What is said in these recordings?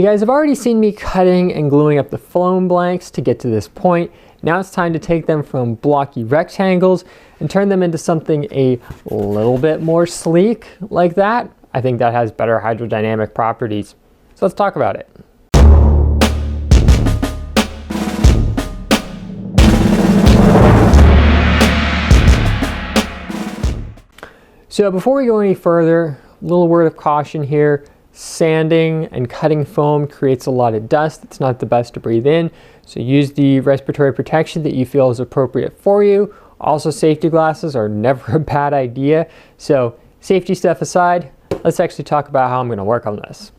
You guys have already seen me cutting and gluing up the foam blanks to get to this point. Now it's time to take them from blocky rectangles and turn them into something a little bit more sleek like that. I think that has better hydrodynamic properties. So let's talk about it. So before we go any further, a little word of caution here. Sanding and cutting foam creates a lot of dust. It's not the best to breathe in. So use the respiratory protection that you feel is appropriate for you. Also, safety glasses are never a bad idea. So safety stuff aside, let's actually talk about how I'm going to work on this.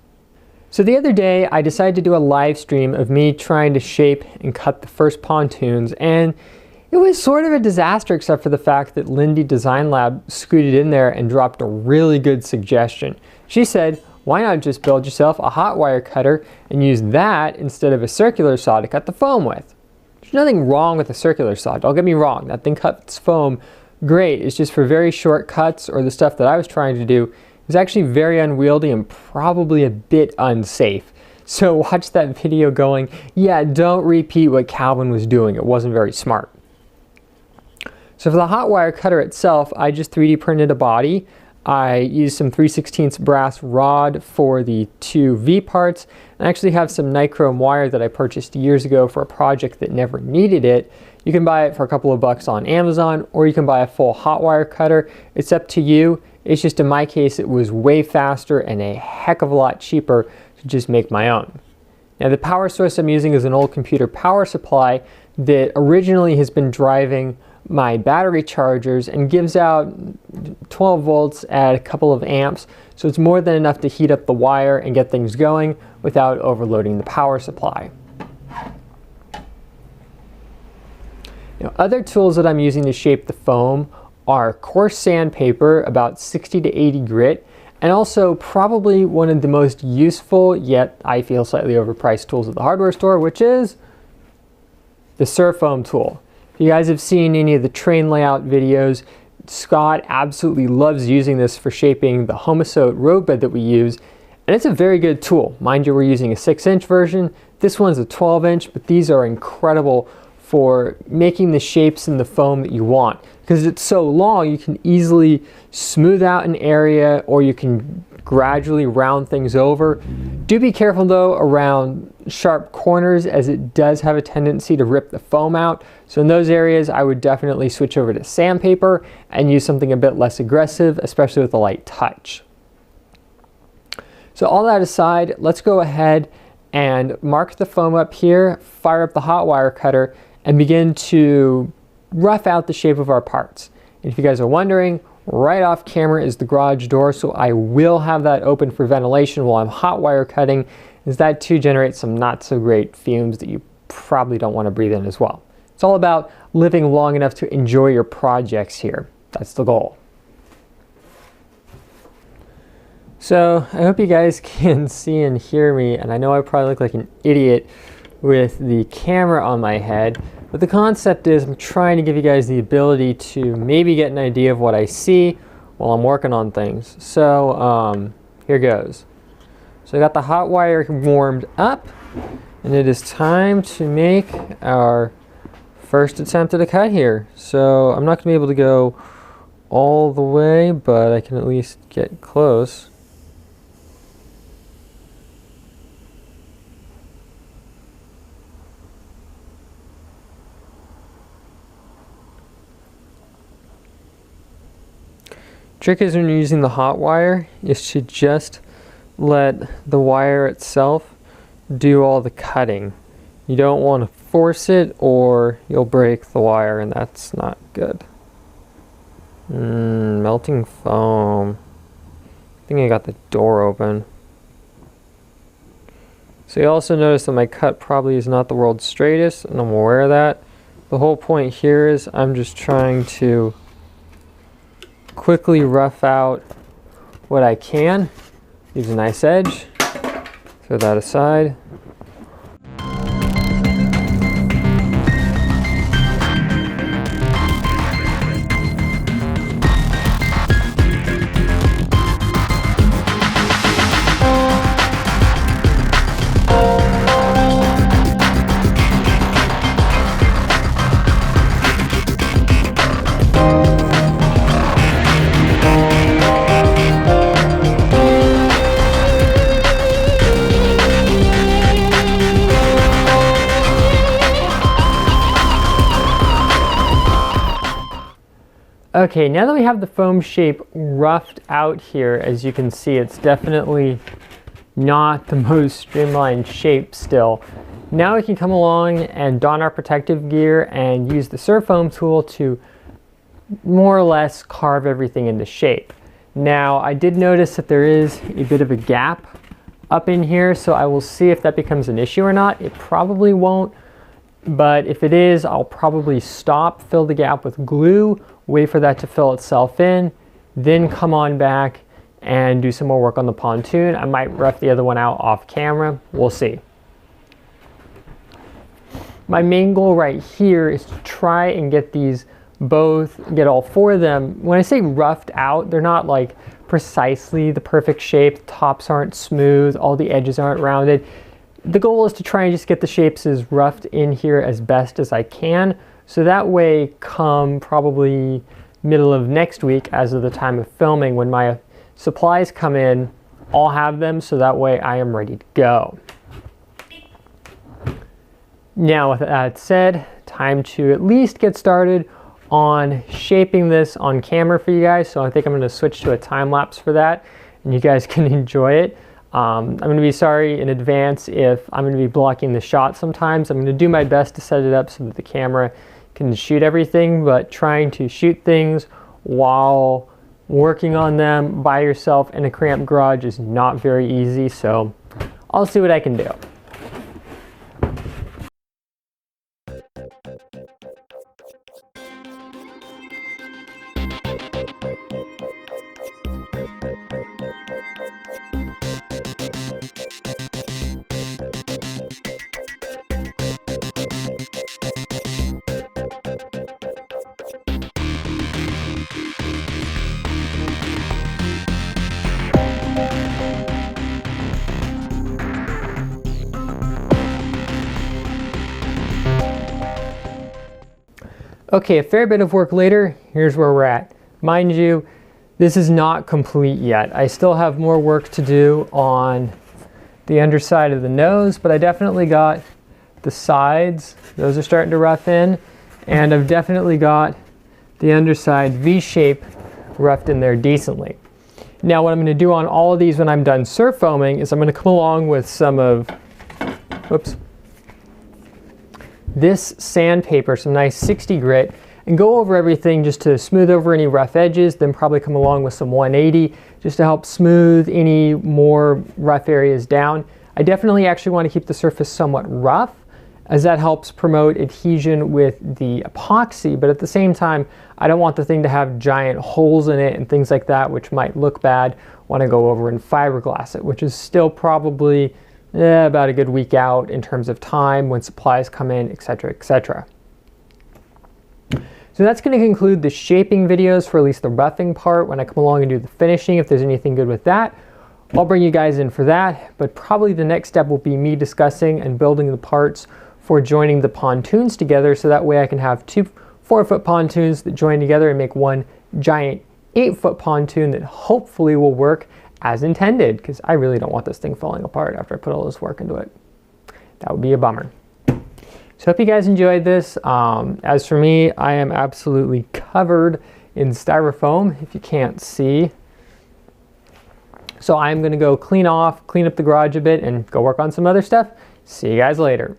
So the other day I decided to do a live stream of me trying to shape and cut the first pontoons, and it was sort of a disaster except for the fact that Lindy Design Lab scooted in there and dropped a really good suggestion. She said, why not just build yourself a hot wire cutter and use that instead of a circular saw to cut the foam with? There's nothing wrong with a circular saw, don't get me wrong, that thing cuts foam great. It's just for very short cuts, or the stuff that I was trying to do is actually very unwieldy and probably a bit unsafe. So watch that video going, yeah, don't repeat what Calvin was doing, it wasn't very smart. So for the hot wire cutter itself, I just 3D printed a body. I used some 3/16 brass rod for the two V parts, and I actually have some nichrome wire that I purchased years ago for a project that never needed it. You can buy it for a couple of bucks on Amazon, or you can buy a full hot wire cutter. It's up to you. It's just in my case it was way faster and a heck of a lot cheaper to just make my own. Now the power source I'm using is an old computer power supply that originally has been driving my battery chargers and gives out 12 volts at a couple of amps, so it's more than enough to heat up the wire and get things going without overloading the power supply. Now, other tools that I'm using to shape the foam are coarse sandpaper, about 60 to 80 grit, and also probably one of the most useful, yet I feel slightly overpriced tools at the hardware store, which is the Surfoam tool. If you guys have seen any of the train layout videos, Scott absolutely loves using this for shaping the Homosote roadbed that we use, and it's a very good tool. Mind you, we're using a 6-inch version. This one's a 12-inch, but these are incredible for making the shapes in the foam that you want. Because it's so long, you can easily smooth out an area, or you can gradually round things over. Do be careful though around sharp corners, as it does have a tendency to rip the foam out. So in those areas I would definitely switch over to sandpaper and use something a bit less aggressive, especially with a light touch. So all that aside, let's go ahead and mark the foam up here, fire up the hot wire cutter, and begin to rough out the shape of our parts. And if you guys are wondering, right off camera is the garage door, so I will have that open for ventilation while I'm hot wire cutting, as that too generates some not so great fumes that you probably don't want to breathe in as well. It's all about living long enough to enjoy your projects here. That's the goal. So I hope you guys can see and hear me, and I know I probably look like an idiot with the camera on my head, but the concept is I'm trying to give you guys the ability to maybe get an idea of what I see while I'm working on things. So here goes. So I got the hot wire warmed up, and it is time to make our first attempt at a cut here. So I'm not going to be able to go all the way, but I can at least get close. Trick is, when you're using the hot wire, is to just let the wire itself do all the cutting. You don't want to force it or you'll break the wire, and that's not good. Melting foam. I think I got the door open. So you also notice that my cut probably is not the world's straightest, and I'm aware of that. The whole point here is I'm just trying to quickly rough out what I can. Leaves a nice edge. Throw that aside. Okay, now that we have the foam shape roughed out here, as you can see, it's definitely not the most streamlined shape still. Now we can come along and don our protective gear and use the Surfoam tool to more or less carve everything into shape. Now, I did notice that there is a bit of a gap up in here, so I will see if that becomes an issue or not. It probably won't, but if it is, I'll probably stop, fill the gap with glue, wait for that to fill itself in, then come on back and do some more work on the pontoon. I might rough the other one out off camera. We'll see. My main goal right here is to try and get these get all four of them. When I say roughed out, they're not like precisely the perfect shape. The tops aren't smooth, all the edges aren't rounded. The goal is to try and just get the shapes as roughed in here as best as I can. So that way, come probably middle of next week, as of the time of filming, when my supplies come in, I'll have them, so that way I am ready to go. Now, with that said, time to at least get started on shaping this on camera for you guys. So I think I'm going to switch to a time lapse for that, and you guys can enjoy it. I'm going to be sorry in advance if I'm going to be blocking the shot sometimes. I'm going to do my best to set it up so that the camera can shoot everything, but trying to shoot things while working on them by yourself in a cramped garage is not very easy, so I'll see what I can do. Okay, a fair bit of work later, here's where we're at. Mind you, this is not complete yet. I still have more work to do on the underside of the nose, but I definitely got the sides. Those are starting to rough in, and I've definitely got the underside V-shape roughed in there decently. Now, what I'm gonna do on all of these when I'm done surfoaming is I'm gonna come along with some of, this sandpaper, some nice 60 grit, and go over everything just to smooth over any rough edges, then probably come along with some 180 just to help smooth any more rough areas down. I definitely actually want to keep the surface somewhat rough, as that helps promote adhesion with the epoxy, but at the same time, I don't want the thing to have giant holes in it and things like that, which might look bad when I go over and fiberglass it, which is still probably about a good week out in terms of time when supplies come in, etc., etc. So that's going to conclude the shaping videos for at least the roughing part. When I come along and do the finishing, if there's anything good with that, I'll bring you guys in for that. But probably the next step will be me discussing and building the parts for joining the pontoons together, so that way I can have two 4-foot pontoons that join together and make one giant 8-foot pontoon that hopefully will work as intended, because I really don't want this thing falling apart after I put all this work into it. That would be a bummer. So hope you guys enjoyed this. As for me, I am absolutely covered in styrofoam, if you can't see. So I'm gonna go clean up the garage a bit and go work on some other stuff. See you guys later.